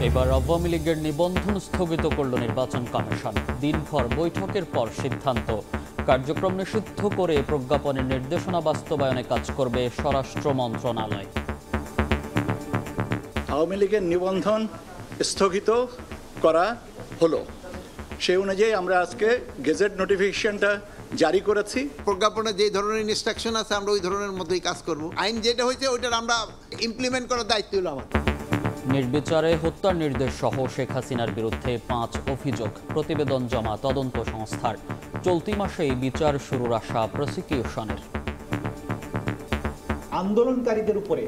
এবার আওয়ামী লীগের নিবন্ধন স্থগিত করল নির্বাচন কমিশন। দিনভর বৈঠকের পর সিদ্ধান্ত, কার্যক্রম নিষিদ্ধ করে প্রজ্ঞাপনের নির্দেশনা বাস্তবায়নে কাজ করবে স্বরাষ্ট্র মন্ত্রণালয়। আওয়ামী লীগের নিবন্ধন স্থগিত করা হলো, সেই অনুযায়ী আমরা আজকে গেজেট নোটিফিকেশনটা জারি করেছি। প্রজ্ঞাপনে যে ধরনের ইনস্ট্রাকশন আছে আমরা ওই ধরনের মধ্যেই কাজ করব। আইন যেটা হয়েছে ওইটার আমরা ইমপ্লিমেন্ট করার দায়িত্ব হলো আমাদের। নির্বিচারে হত্যার নির্দেশ সহ শেখ হাসিনার বিরুদ্ধে 5 অভিযোগ, প্রতিবেদন জমা তদন্ত সংস্থার। চলতি মাসেই বিচার শুরুর আশা প্রসিকিউশনের। আন্দোলনকারীদের উপরে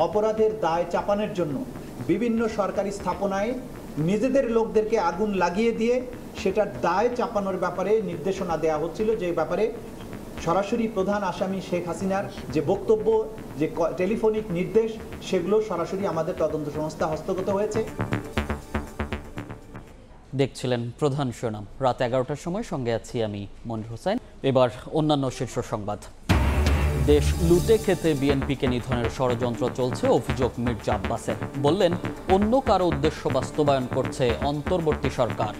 অপরাধের দায় চাপানোর জন্য বিভিন্ন সরকারি স্থাপনায় নিজেদের লোকদেরকে আগুন লাগিয়ে দিয়ে সেটার দায় চাপানোর ব্যাপারে নির্দেশনা দেওয়া হচ্ছিল, যে ব্যাপারে সরাসরি প্রধান আসামি শেখ হাসিনার যে বক্তব্য, যে টেলিফোনিক নির্দেশ, সেগুলো সরাসরি আমাদের তদন্ত সংস্থা হস্তগত হয়েছে। দেখছিলেন প্রধান শিরোনাম। রাত 11টার সময় সঙ্গে আছি আমি মনির হোসেন। এবার অন্যান্য শীর্ষ সংবাদ। দেশ লুটে খেতে বিএনপিকে নিধনের ষড়যন্ত্র চলছে, অভিযোগ মির্জা আব্বাসের। বললেন, অন্য কারো উদ্দেশ্য বাস্তবায়ন করছে অন্তর্বর্তী সরকার।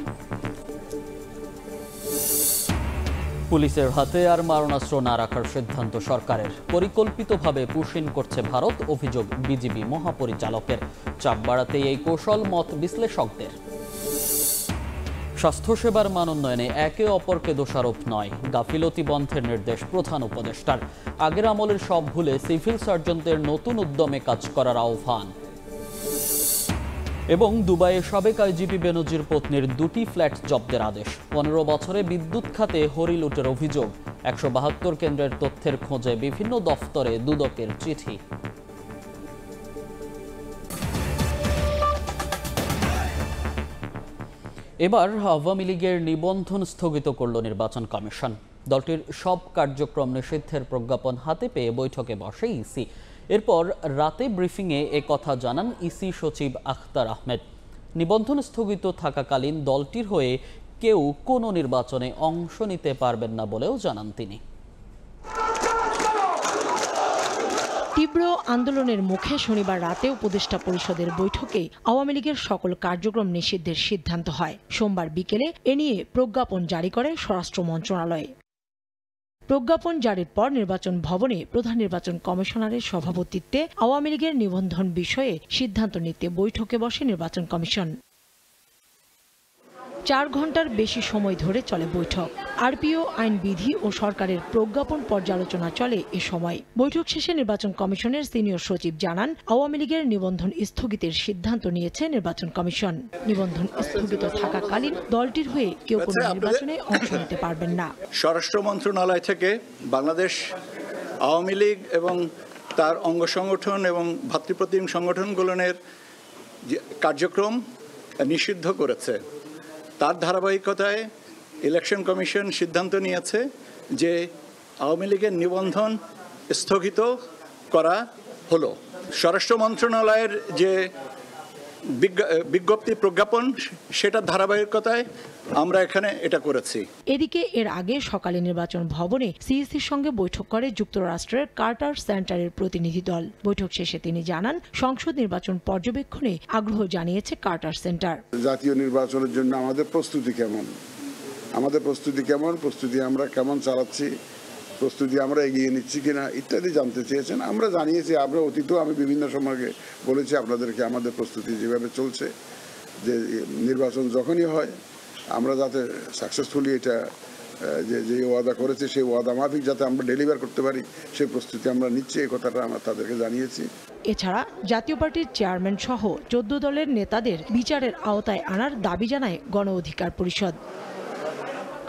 পুলিশের হাতে আর মারণাস্ত্র না রাখার সিদ্ধান্ত সরকারের। পরিকল্পিতভাবে পুশিন করছে ভারত, অভিযোগ বিজিবি মহাপরিচালকের। চাপ বাড়াতে এই কৌশল, মত বিশ্লেষকদের। স্বাস্থ্যসেবার মান উন্নয়নে একে অপরকে দোষারোপ নয়, গাফিলতি বন্ধের নির্দেশ প্রধান উপদেষ্টার। আগের আমলের সব ভুলে সিভিল সার্জনদের নতুন উদ্যমে কাজ করার আহ্বান। এবং দুবাইয়ে সাবেক আইজিপি বেনজির পত্নীর 2টি ফ্ল্যাট জব্দের আদেশ। 15 বছরে বিদ্যুৎ খাতে হরিলুটের অভিযোগ। 172 কেন্দ্রের তথ্যের খোঁজে বিভিন্ন দফতরে দুদকের চিঠি। এবার আওয়ামী লীগের নিবন্ধন স্থগিত করল নির্বাচন কমিশন। দলটির সব কার্যক্রম নিষিদ্ধের প্রজ্ঞাপন হাতে পেয়ে বৈঠকে বসে ইসি। এরপর রাতে ব্রিফিংয়ে কথা জানান ইসি সচিব আখতার আহমেদ। নিবন্ধন স্থগিত থাকাকালীন দলটির হয়ে কেউ কোনো নির্বাচনে অংশ নিতে পারবেন না বলেও জানান তিনি। তীব্র আন্দোলনের মুখে শনিবার রাতে উপদেষ্টা পরিষদের বৈঠকে আওয়ামী লীগের সকল কার্যক্রম নিষিদ্ধের সিদ্ধান্ত হয়। সোমবার বিকেলে এ নিয়ে প্রজ্ঞাপন জারি করে স্বরাষ্ট্র মন্ত্রণালয়। প্রজ্ঞাপন জারির পর নির্বাচন ভবনে প্রধান নির্বাচন কমিশনারের সভাপতিত্বে আওয়ামী লীগের নিবন্ধন বিষয়ে সিদ্ধান্ত নিতে বৈঠকে বসে নির্বাচন কমিশন। 4 ঘন্টার বেশি সময় ধরে চলে বৈঠক। আরপিও, আইনবিধি ও সরকারের প্রজ্ঞাপন পর্যালোচনা চলে এ সময়। বৈঠক শেষে নির্বাচন কমিশনের সিনিয়র সচিব জানান, আওয়ামী লীগের নিবন্ধন স্থগিতের সিদ্ধান্ত নিয়েছে নির্বাচন কমিশন। নিবন্ধন স্থগিত থাকাকালীন দলটির হয়ে কেউ কোনো নির্বাচনে অংশ নিতে পারবেন না। স্বরাষ্ট্র মন্ত্রণালয় থেকে বাংলাদেশ আওয়ামী লীগ এবং তার অঙ্গ সংগঠন এবং ভাতৃপ্রতিম সংগঠনগুলোর কার্যক্রম নিষিদ্ধ করেছে। তার ধারাবাহিকতায় ইলেকশন কমিশন সিদ্ধান্ত নিয়েছে যে আওয়ামী লীগের নিবন্ধন স্থগিত করা হলো। স্বরাষ্ট্র মন্ত্রণালয়ের যে বিজ্ঞপ্তি প্রজ্ঞাপন, সেটার ধারাবাহিকতায় আমরা এখানে এটা করেছি। এদিকে এর আগে সকালে নির্বাচন ভবনে সিইসির সঙ্গে বৈঠক করে যুক্তরাষ্ট্রের কার্টার সেন্টারের প্রতিনিধি দল। বৈঠক শেষে তিনি জানান, সংসদ নির্বাচন পর্যবেক্ষণে আগ্রহ জানিয়েছে কার্টার সেন্টার। জাতীয় নির্বাচনের জন্য আমাদের প্রস্তুতি কেমন, প্রস্তুতি আমরা কেমন চালাচ্ছি, প্রস্তুতি আমরা এগিয়ে নিচ্ছি কিনা ইত্যাদি জানতে চেয়েছেন। আমরা জানিয়েছি, আমরা অতীতেও আমি বিভিন্ন সময় বলেছি আপনাদেরকে আমাদের প্রস্তুতি যেভাবে চলছে, যে নির্বাচন যখনই হয় আমরা যাতে সাকসেসফুলি এটা যে ওয়াদা করেছে সেই ওয়াদা মাফিক যাতে আমরা ডেলিভার করতে পারি, সেই প্রস্তুতি আমরা নিচ্ছি, এই কথাটা আমরা তাদেরকে জানিয়েছি। এছাড়া জাতীয় পার্টির চেয়ারম্যান সহ 14 দলের নেতাদের বিচারের আওতায় আনার দাবি জানায় গণ অধিকার পরিষদ।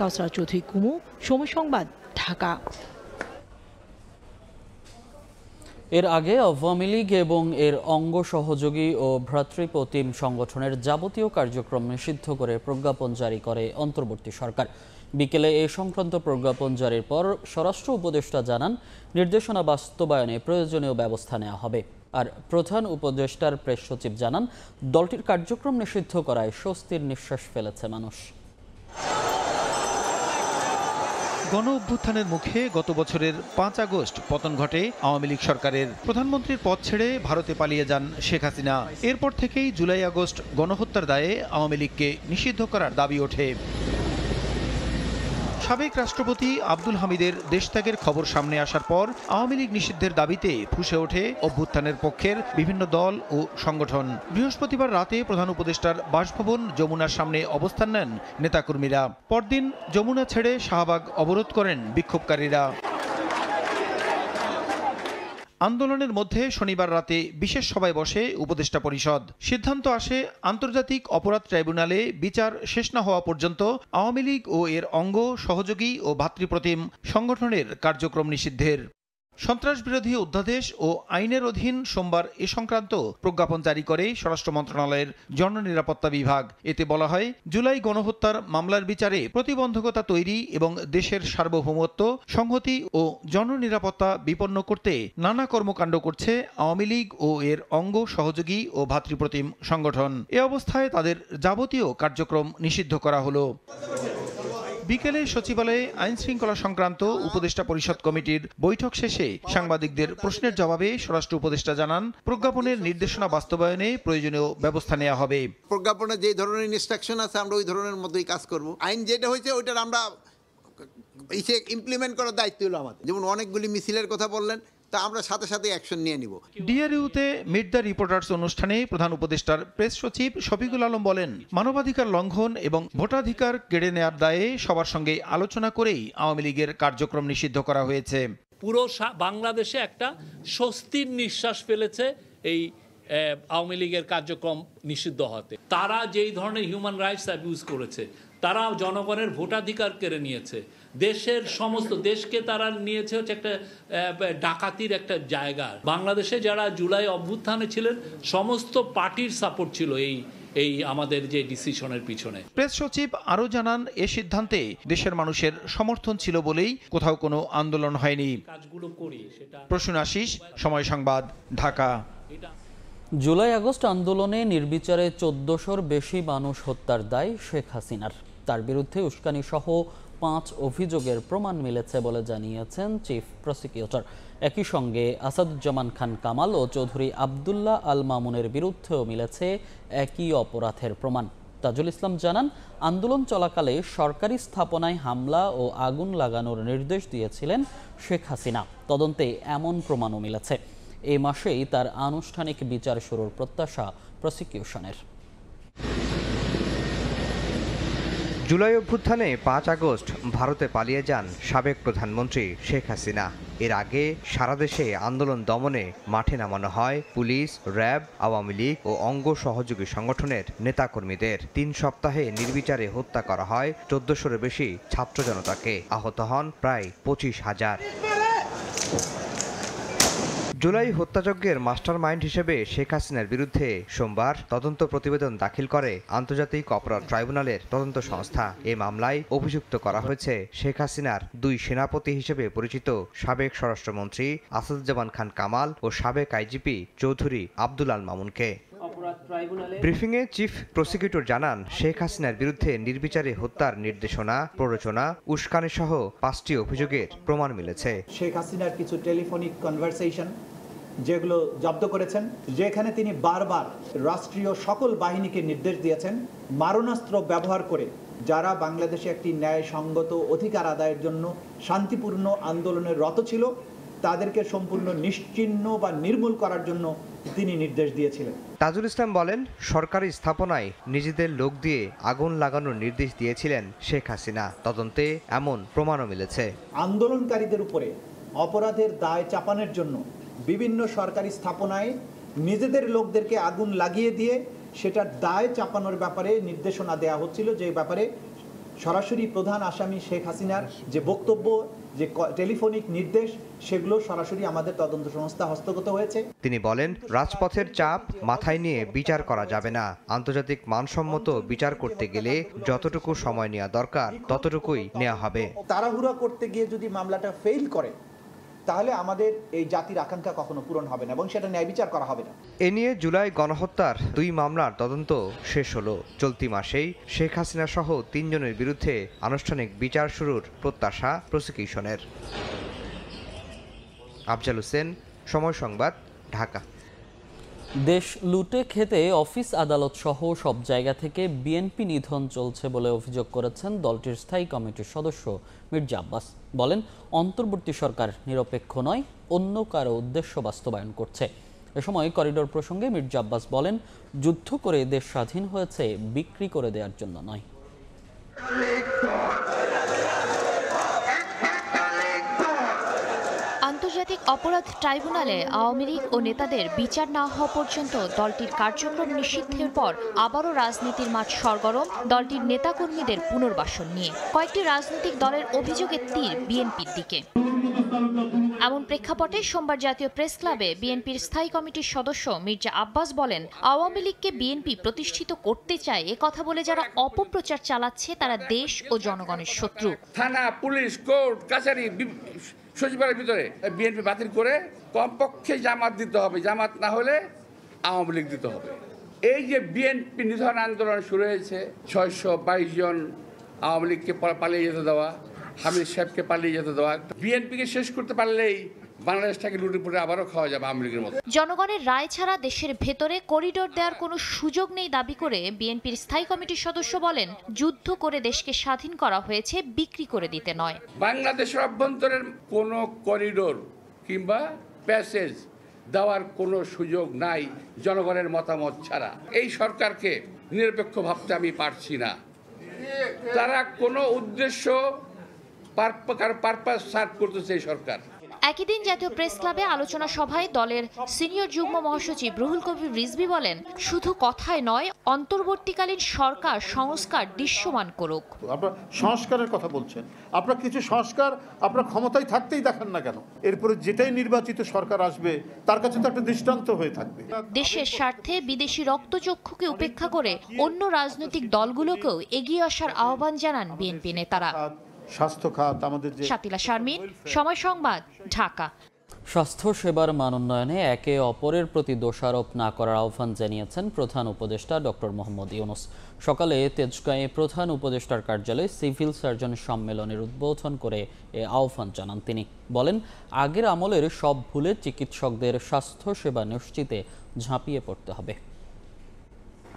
কাউসারা চৌধুরী কুমু, সময় সংবাদ, ঢাকা। এর আগে আওয়ামী লীগ এবং এর অঙ্গ সহযোগী ও ভ্রাতৃপ্রতিম সংগঠনের যাবতীয় কার্যক্রম নিষিদ্ধ করে প্রজ্ঞাপন জারি করে অন্তর্বর্তী সরকার। বিকেলে এ সংক্রান্ত প্রজ্ঞাপন জারির পর স্বরাষ্ট্র উপদেষ্টা জানান, নির্দেশনা বাস্তবায়নে প্রয়োজনীয় ব্যবস্থা নেওয়া হবে। আর প্রধান উপদেষ্টার প্রেস সচিব জানান, দলটির কার্যক্রম নিষিদ্ধ করায় স্বস্তির নিঃশ্বাস ফেলেছে মানুষ। গণ অভ্যুত্থানের মুখে গত বছরের 5 আগস্ট পতন ঘটে আওয়ামী লীগ সরকারের। প্রধানমন্ত্রীর পদ ছেড়ে ভারতে পালিয়ে যান শেখ হাসিনা। এরপর থেকেই জুলাই আগস্ট গণহত্যার দায়ে আওয়ামী লীগকে নিষিদ্ধ করার দাবি ওঠে। সাবেক রাষ্ট্রপতি আব্দুল হামিদের দেশত্যাগের খবর সামনে আসার পর আওয়ামী লীগ নিষিদ্ধের দাবিতে ফুঁসে ওঠে অভ্যুত্থানের পক্ষের বিভিন্ন দল ও সংগঠন। বৃহস্পতিবার রাতে প্রধান উপদেষ্টার বাসভবন যমুনার সামনে অবস্থান নেন নেতাকর্মীরা। পরদিন যমুনা ছেড়ে শাহবাগ অবরোধ করেন বিক্ষোভকারীরা। আন্দোলনের মধ্যে শনিবার রাতে বিশেষ সভায় বসে উপদেষ্টা পরিষদ। সিদ্ধান্ত আসে আন্তর্জাতিক অপরাধ ট্রাইব্যুনালে বিচার শেষ না হওয়া পর্যন্ত আওয়ামী লীগ ও এর অঙ্গ, সহযোগী ও ভাতৃপ্রতিম সংগঠনের কার্যক্রম নিষিদ্ধের। সন্ত্রাস বিরোধী অধ্যাদেশ ও আইনের অধীন সোমবার এ সংক্রান্ত প্রজ্ঞাপন জারি করে স্বরাষ্ট্র মন্ত্রণালয়ের জননিরাপত্তা বিভাগ। এতে বলা হয়, জুলাই গণহত্যার মামলার বিচারে প্রতিবন্ধকতা তৈরি এবং দেশের সার্বভৌমত্ব, সংহতি ও জননিরাপত্তা বিপন্ন করতে নানা কর্মকাণ্ড করছে আওয়ামী লীগ ও এর অঙ্গ, সহযোগী ও ভাতৃপ্রতিম সংগঠন। এ অবস্থায় তাদের যাবতীয় কার্যক্রম নিষিদ্ধ করা হলো। বিকেলে সচিবালয়ে আইন শৃঙ্খলা সংক্রান্ত উপদেষ্টা পরিষদ কমিটির বৈঠক শেষে সাংবাদিকদের প্রশ্নের জবাবে স্বরাষ্ট্র উপদেষ্টা জানান, প্রজ্ঞাপনের নির্দেশনা বাস্তবায়নে প্রয়োজনীয় ব্যবস্থা নেওয়া হবে। প্রজ্ঞাপনে যে ধরনের ইনস্ট্রাকশন আছে আমরা ওই ধরনের মধ্যেই কাজ করব। আইন যেটা হয়েছে ওইটার আমরা ইমপ্লিমেন্ট করার দায়িত্ব হলো আমাদের। যেমন অনেকগুলি মিছিলের কথা বললেন, তা আমরা সাথে সাথে অ্যাকশন নিয়ে নিব। ডিআরইউতে মিট দ্য রিপোর্টার্স অনুষ্ঠানে প্রধান উপদেষ্টার প্রেস সচিব শফিকুল আলম বলেন, মানবাধিকার লঙ্ঘন এবং ভোটাধিকার কেড়ে নেওয়ার দায়ে সবার সঙ্গে আলোচনা করেই আওয়ামী লীগের কার্যক্রম নিষিদ্ধ করা হয়েছে। পুরো বাংলাদেশে একটা স্বস্তির নিঃশ্বাস ফেলেছে এই আওয়ামী লীগের কার্যক্রম নিষিদ্ধ হতে। তারা যেই ধরনের হিউম্যান রাইটস অ্যাবিউজ করেছে, তারা জনগণের ভোটাধিকার কেড়ে নিয়েছে, দেশের সমস্ত দেশকে তারা নিয়েছে হচ্ছে একটা ডাকাতির একটা জায়গা। বাংলাদেশে যারা জুলাই অভ্যুত্থানে ছিলেন সমস্ত পার্টির সাপোর্ট ছিল এই আমাদের যে ডিসিশনের পিছনে। প্রেস সচিব আরও জানান, এ সিদ্ধান্তে দেশের মানুষের সমর্থন ছিল বলেই কোথাও কোনো আন্দোলন হয়নি। কাজগুলো করি সেটা। প্রসূন আশিস, সময় সংবাদ, ঢাকা। জুলাই আগস্ট আন্দোলনে নির্বিচারে 1400-র বেশি মানুষ হত্যার দায় শেখ হাসিনার। তার বিরুদ্ধে উস্কানি সহ 5 অভিযোগের প্রমাণ মিলেছে বলে জানিয়েছেন চিফ প্রসিকিউটর। একই সঙ্গে আসাদুজ্জামান খান কামাল ও চৌধুরী আবদুল্লাহ আল মামুনের বিরুদ্ধেও মিলেছে একই অপরাধের প্রমাণ। তাজুল ইসলাম জানান, আন্দোলন চলাকালে সরকারি স্থাপনায় হামলা ও আগুন লাগানোর নির্দেশ দিয়েছিলেন শেখ হাসিনা। তদন্তে এমন প্রমাণও মিলেছে। এই মাসেই তার আনুষ্ঠানিক বিচার শুরুর প্রত্যাশা প্রসিকিউশনের। জুলাই অভ্যুত্থানে 5 আগস্ট ভারতে পালিয়ে যান সাবেক প্রধানমন্ত্রী শেখ হাসিনা। এর আগে সারা দেশে আন্দোলন দমনে মাঠে নামানো হয় পুলিশ, র্যাব, আওয়ামী লীগ ও অঙ্গ সহযোগী সংগঠনের নেতাকর্মীদের। 3 সপ্তাহে নির্বিচারে হত্যা করা হয় 1400-এর বেশি ছাত্র জনতাকে। আহত হন প্রায় 25,000। জুলাই হত্যাযজ্ঞের মাস্টারমাইন্ড হিসেবে শেখ হাসিনার বিরুদ্ধে সোমবার তদন্ত প্রতিবেদন দাখিল করে আন্তর্জাতিক অপরাধ ট্রাইব্যুনালের তদন্ত সংস্থা। এ মামলায় অভিযুক্ত করা হয়েছে শেখ হাসিনার 2 সেনাপতি হিসেবে পরিচিত সাবেক স্বরাষ্ট্রমন্ত্রী আসাদুজ্জামান খান কামাল ও সাবেক আইজিপি চৌধুরী আবদুল আল মামুনকে। ব্রিফিংয়ে চিফ প্রসিকিউটর জানান, শেখ হাসিনার বিরুদ্ধে নির্বিচারে হত্যার নির্দেশনা, প্ররোচনা, উস্কানি সহ 5টি অভিযোগের প্রমাণ মিলেছে। শেখ হাসিনার কিছু টেলিফোনিক কনভারসেশন যেগুলো জব্দ করেছেন, যেখানে তিনি বারবার রাষ্ট্রীয় সকল বাহিনীকে নির্দেশ দিয়েছেন মারণাস্ত্র ব্যবহার করে যারা বাংলাদেশে একটি ন্যায়সঙ্গত অধিকার আদায়ের জন্য শান্তিপূর্ণ আন্দোলনের রত ছিল তাদেরকে সম্পূর্ণ নিশ্চিহ্ন বা নির্মূল করার জন্য তিনি নির্দেশ দিয়েছিলেন। তাজুল ইসলাম বলেন, সরকারি স্থাপনায় নিজেদের লোক দিয়ে আগুন লাগানোর নির্দেশ দিয়েছিলেন শেখ হাসিনা। তদন্তে এমন প্রমাণও মিলেছে। আন্দোলনকারীদের উপরে অপরাধের দায় চাপানোর জন্য বিভিন্ন সরকারি স্থাপনায় নিজেদের লোকদেরকে আগুন লাগিয়ে দিয়ে সেটার দায় চাপানোর ব্যাপারে নির্দেশনা দেওয়া হচ্ছিল, যে ব্যাপারে সরাসরি প্রধান আসামি শেখ হাসিনার যে বক্তব্য, যে টেলিফোনিক নির্দেশ, সেগুলো সরাসরি আমাদের তদন্ত সংস্থা হস্তগত হয়েছে। তিনি বলেন, রাজপথের চাপ মাথায় নিয়ে বিচার করা যাবে না। আন্তর্জাতিক মানসম্মত বিচার করতে গেলে যতটুকু সময় নেওয়া দরকার ততটুকুই নেওয়া হবে। তাড়াহুড়া করতে গিয়ে যদি মামলাটা ফেল করে তাহলে আমাদের এই জাতির আকাঙ্ক্ষা কখনো পূরণ হবে না এবং সেটা ন্যায় বিচার করা হবে না। এ নিয়ে জুলাই গণহত্যার 2 মামলার তদন্ত শেষ হলো। চলতি মাসেই শেখ হাসিনা সহ 3 জনের বিরুদ্ধে আনুষ্ঠানিক বিচার শুরুর প্রত্যাশা প্রসিকিউশনের। আফজাল হোসেন, সময় সংবাদ, ঢাকা। দেশ লুটে খেতে অফিস আদালত সহ সব জায়গা থেকে বিএনপি নিধন চলছে বলে অভিযোগ করেছেন দলটির স্থায়ী কমিটির সদস্য মির্জা আব্বাস। বলেন, অন্তর্বর্তী সরকার নিরপেক্ষ নয়, অন্য কারো উদ্দেশ্য বাস্তবায়ন করছে। এ সময় করিডোর প্রসঙ্গে মির্জা আব্বাস বলেন, যুদ্ধ করে দেশ স্বাধীন হয়েছে, বিক্রি করে দেওয়ার জন্য নয়। আন্তর্জাতিক অপরাধ ট্রাইব্যুনালে আওয়ামী লীগ ও নেতাদের বিচার না হওয়া পর্যন্ত দলটির কার্যক্রম নিষিদ্ধের পর আবারও রাজনীতির মাঠ সরগরম দলটির নেতাকর্মীদের পুনর্বাসন নিয়ে। কয়েকটি রাজনৈতিক দলের অভিযোগের তীর বিএনপির দিকে। এমন প্রেক্ষাপটে সোমবার জাতীয় প্রেস ক্লাবে বিএনপির স্থায়ী কমিটির সদস্য মির্জা আব্বাস বলেন, আওয়ামী লীগকে বিএনপি প্রতিষ্ঠিত করতে চায় এ কথা বলে যারা অপপ্রচার চালাচ্ছে তারা দেশ ও জনগণের শত্রু। থানা, পুলিশ, কোর্ট, কাছারি, সচিবালয়ের ভিতরে বিএনপি বাতিল করে কমপক্ষে জামাত দিতে হবে, জামাত না হলে আওয়ামী লীগ দিতে হবে। এই যে বিএনপি নিধন আন্দোলন শুরু হয়েছে, 622 জন আওয়ামী লীগকে পালিয়ে যেতে দেওয়া, হামিদ সাহেবকে পালিয়ে যেতে দেওয়া, বিএনপিকে শেষ করতে পারলেই বাংলাদেশটাকে লুটে পুটে আবারও খাওয়া যাবে আওয়ামী লীগের মতো। জনগণের রায় ছাড়া দেশের ভেতরে করিডোর দেওয়ার কোনো সুযোগ নেই দাবি করে বিএনপির স্থায়ী কমিটির সদস্য বলেন, যুদ্ধ করে দেশকে স্বাধীন করা হয়েছে, বিক্রি করে দিতে নয়। বাংলাদেশের অভ্যন্তরের কোনো করিডোর কিংবা প্যাসেজ দেওয়ার কোনো সুযোগ নাই জনগণের মতামত ছাড়া। এই সরকারকে নিরপেক্ষ ভাবতে আমি পারছি না। তারা কোনো উদ্দেশ্য পারপাস সার্ভ করতেছে এই সরকার। একই দিন জাতীয় প্রেস ক্লাবে আলোচনা সভায় দলের সিনিয়র যুগ্ম মহাসচিব রুহুল কবির রিজভী বলেন, শুধু কথায় নয়, অন্তর্বর্তীকালীন সরকার সংস্কার দৃশ্যমান করুক। আপনারা সংস্কারের কথা বলছেন, আপনারা কিছু সংস্কার আপনারা ক্ষমতায় থাকতেই দেখান না কেন? এরপরে যেটাই নির্বাচিত সরকার আসবে তার কাছে তো একটা দৃষ্টান্ত হয়ে থাকবে। দেশের স্বার্থে বিদেশি রক্তচক্ষুকে উপেক্ষা করে অন্য রাজনৈতিক দলগুলোকেও এগিয়ে আসার আহ্বান জানান বিএনপি নেতারা। স্বাস্থ্য খাত আমাদের যে শাতিলা শারমিন, সময় সংবাদ, ঢাকা। স্বাস্থ্য সেবার মান উন্নয়নে একে অপরের প্রতি দোষারোপ না করার আহ্বান জানিয়েছেন প্রধান উপদেষ্টা ডক্টর মোহাম্মদ ইউনূস। সকালে তেজগাঁয়ে প্রধান উপদেষ্টার কার্যালয়ে সিভিল সার্জন সম্মেলনের উদ্বোধন করে এ আহ্বান জানান তিনি। বলেন, আগের আমলের সব ভুলে চিকিৎসকদের স্বাস্থ্য সেবা নিশ্চিতে ঝাঁপিয়ে পড়তে হবে।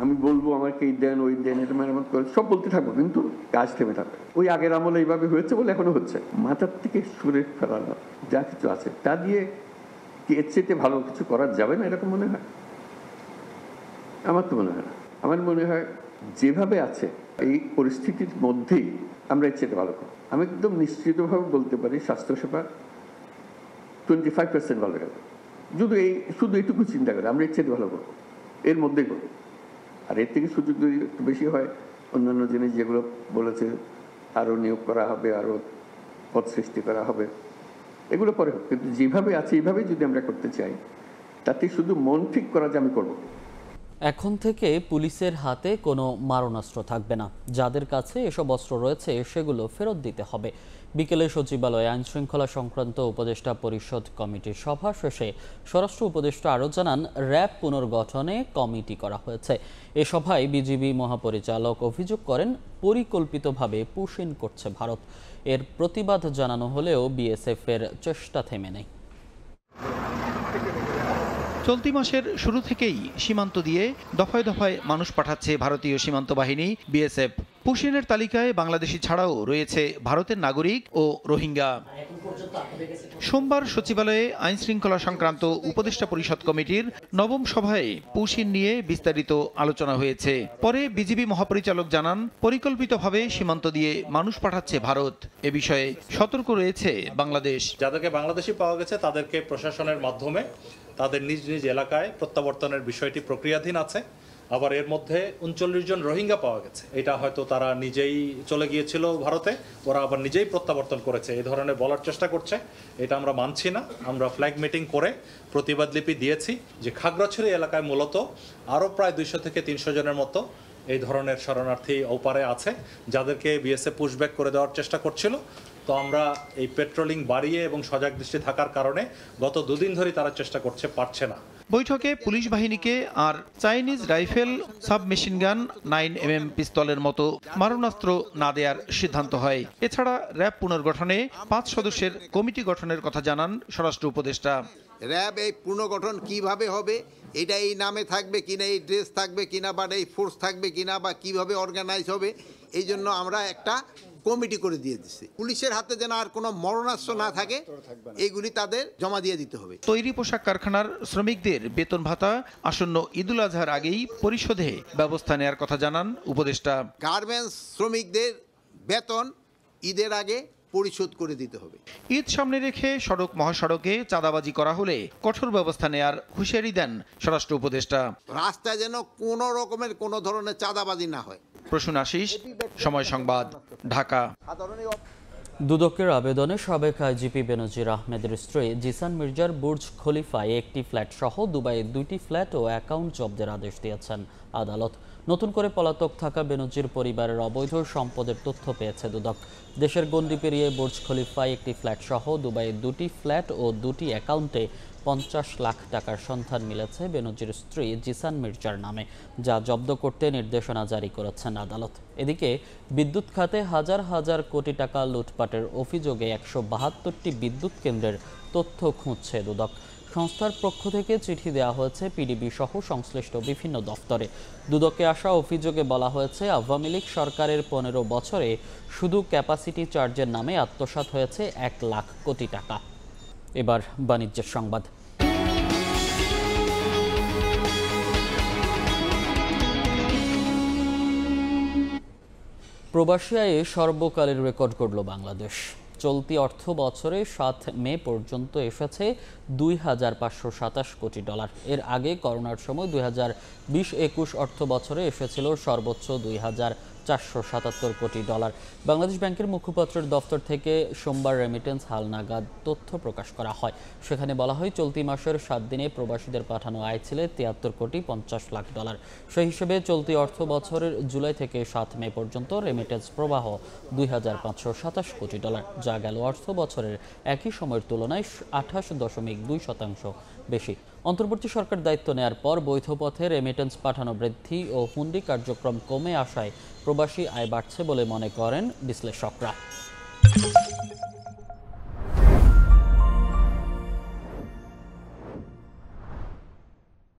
আমি বলবো আমাকে এই দেন, ওই দেন, এটা মেরামত করে সব বলতে থাকবো, কিন্তু কাজ থেমে থাকবে। ওই আগের আমলে এইভাবে হয়েছে বলে এখনো হচ্ছে। মাথার থেকে সুরে ফেলানো যা কিছু আছে তা দিয়ে কি এর চেয়ে ভালো কিছু করা যাবে না, এরকম মনে হয়? আমার তো মনে হয় না। আমার মনে হয় যেভাবে আছে এই পরিস্থিতির মধ্যেই আমরা এর চেয়ে ভালো করব। আমি একদম নিশ্চিতভাবে বলতে পারি স্বাস্থ্যসেবা 25% ভালো গেল। শুধু এইটুকু চিন্তা করে আমরা এর চেয়ে ভালো করবো, এর মধ্যেই করবো। আর এর থেকে সুযোগ যদি একটু বেশি হয়, অন্যান্য জিনিস যেগুলো বলেছে আরও নিয়োগ করা হবে, আরও পদ সৃষ্টি করা হবে, এগুলো পরে হোক। কিন্তু যেভাবে আছে এইভাবেই যদি আমরা করতে চাই, তাতে শুধু মন ঠিক করা যে আমি করব। এখন থেকে পুলিশের হাতে কোনো মারণাস্ত্র থাকবে না। যাদের কাছে এসব অস্ত্র রয়েছে সেগুলো ফেরত দিতে হবে। বিকেলে সচিবালয়ে আইনশৃঙ্খলা সংক্রান্ত উপদেষ্টা পরিষদ কমিটির সভা শেষে স্বরাষ্ট্র উপদেষ্টা আরও জানান, র্যাব পুনর্গঠনে কমিটি করা হয়েছে। এ সভায় বিজিবি মহাপরিচালক অভিযোগ করেন, পরিকল্পিতভাবে পুশিন করছে ভারত। এর প্রতিবাদ জানানো হলেও বিএসএফ এর চেষ্টা থেমে নেই। চলতি মাসের শুরু থেকেই সীমান্ত দিয়ে দফায় দফায় মানুষ পাঠাচ্ছে ভারতীয় সীমান্ত বাহিনী বিএসএফ। পুশিনের তালিকায় বাংলাদেশি ছাড়াও রয়েছে ভারতের নাগরিক ও রোহিঙ্গা। সোমবার সচিবালয়ে আইন শৃঙ্খলা সংক্রান্ত উপদেষ্টা পরিষদ কমিটির নবম সভায় পুশিন নিয়ে বিস্তারিত আলোচনা হয়েছে। পরে বিজিবি মহাপরিচালক জানান, পরিকল্পিতভাবে সীমান্ত দিয়ে মানুষ পাঠাচ্ছে ভারত। এ বিষয়ে সতর্ক রয়েছে বাংলাদেশ। যাদেরকে বাংলাদেশি পাওয়া গেছে তাদেরকে প্রশাসনের মাধ্যমে তাদের নিজ নিজ এলাকায় প্রত্যাবর্তনের বিষয়টি প্রক্রিয়াধীন আছে। আবার এর মধ্যে 39 জন রোহিঙ্গা পাওয়া গেছে। এটা হয়তো তারা নিজেই চলে গিয়েছিল ভারতে, ওরা আবার নিজেই প্রত্যাবর্তন করেছে, এই ধরনের বলার চেষ্টা করছে। এটা আমরা মানছি না। আমরা ফ্ল্যাগ মিটিং করে প্রতিবাদ লিপি দিয়েছি যে খাগড়াছড়ি এলাকায় মূলত আরও প্রায় 200 থেকে 300 জনের মতো এই ধরনের শরণার্থী ওপারে আছে, যাদেরকে বিএসএফ পুশব্যাক করে দেওয়ার চেষ্টা করছিল। তো তো আমরা এই পেট্রোলিং বাড়িয়ে এবং সজাগ দৃষ্টি থাকার কারণে গত 2 দিন ধরে তারা চেষ্টা করছে, পারছে না। বৈঠকে পুলিশ বাহিনীকে আর চাইনিজ রাইফেল, সাবমেশিন গান, 9mm পিস্তলের মতো মারণাস্ত্র না দেওয়ার সিদ্ধান্ত হয়। এছাড়া র্যাব পুনর্গঠনে 5 সদস্যের কমিটি গঠনের কথা জানান স্বরাষ্ট্র উপদেষ্টা। র্যাব এই পুনর্গঠন কিভাবে হবে, এটা এই নামে থাকবে কিনা, এই ড্রেস থাকবে কিনা, বা এই ফোর্স থাকবে কিনা, বা কিভাবে অর্গানাইজ হবে, এই জন্য আমরা একটা কমিটি করে দিয়ে দিচ্ছি। পুলিশের হাতে যেন আর কোনো মরণাস্ত্র না থাকে, এইগুলি তাদের জমা দিয়ে দিতে হবে। তৈরি পোশাক কারখানার শ্রমিকদের বেতন ভাতা আসন্ন ঈদুল আজহার আগেই পরিশোধে ব্যবস্থা নেওয়ার কথা জানান উপদেষ্টা। গার্মেন্টস শ্রমিকদের বেতন ঈদের আগে পরিশোধ করে দিতে হবে। ঈদ সামনে রেখে সড়ক মহাসড়কে চাঁদাবাজি করা হলে কঠোর ব্যবস্থা নেয়ার হুঁশিয়ারি দেন স্বরাষ্ট্র উপদেষ্টা। রাস্তায় যেন কোনো রকমের কোনো ধরনের চাঁদাবাজি না হয়। প্রসূন আশিস, সময় সংবাদ, ঢাকা। দুদকের আবেদনে সাবেক আইজিপি বেনজির আহমেদের স্ত্রী জিসান মির্জার বুর্জ খলিফায় একটি ফ্ল্যাট সহ দুবাইয়ে 2টি ফ্ল্যাট ও অ্যাকাউন্ট জব্দের আদেশ দিয়েছেন আদালত। নতুন করে পলাতক থাকা বেনজির পরিবারের অবৈধ সম্পদের তথ্য পেয়েছে দুদক। দেশের গণ্ডি পেরিয়ে বুর্জ খলিফায় একটি ফ্ল্যাট সহ দুবাইয়ে 2টি ফ্ল্যাট ও 2টি অ্যাকাউন্টে 50 লাখ টাকার সন্ধান মিলেছে বেনজির স্ত্রী জিসান মির্জার নামে, যা জব্দ করতে নির্দেশনা জারি করেছেন আদালত। এদিকে বিদ্যুৎ খাতে হাজার হাজার কোটি টাকা লুটপাটের অভিযোগে 172টি বিদ্যুৎ কেন্দ্রের তথ্য খুঁজছে দুদক। সংস্থার পক্ষ থেকে চিঠি দেওয়া হয়েছে পিডিবি সহ সংশ্লিষ্ট বিভিন্ন দফতরে। দুদকে আসা অভিযোগে বলা হয়েছে আওয়ামী লীগ সরকারের 15 বছরে শুধু ক্যাপাসিটি চার্জের নামে আত্মসাৎ হয়েছে 1 লাখ কোটি টাকা। এবার বাণিজ্যের সংবাদ। প্রবাসী আয়ে সর্বকালের রেকর্ড করল বাংলাদেশ। চলতি অর্থ বছরে 7 মে পর্যন্ত এসেছে $2,527 কোটি। এর আগে করোনার সময় 2020-21 অর্থ বছরে এসেছিল সর্বোচ্চ $2,477 কোটি। বাংলাদেশ ব্যাংকের মুখপাত্রের দফতর থেকে সোমবার রেমিটেন্স হালনাগাদ তথ্য প্রকাশ করা হয়। সেখানে বলা হয়, চলতি মাসের 7 দিনে প্রবাসীদের পাঠানো আয় ছিল $73,50 লাখ। সেই হিসেবে চলতি অর্থ বছরের জুলাই থেকে 7 মে পর্যন্ত রেমিটেন্স প্রবাহ $2,527 কোটি, যা গেল অর্থ বছরের একই সময়ের তুলনায় 28.2% বেশি। অন্তর্বর্তী সরকার দায়িত্ব নেয়ার পর বৈধ পথে রেমিটেন্স পাঠানো বৃদ্ধি ও হুন্ডি কার্যক্রম কমে আসায় প্রবাসী আয় বাড়ছে বলে মনে করেন বিশ্লেষকরা।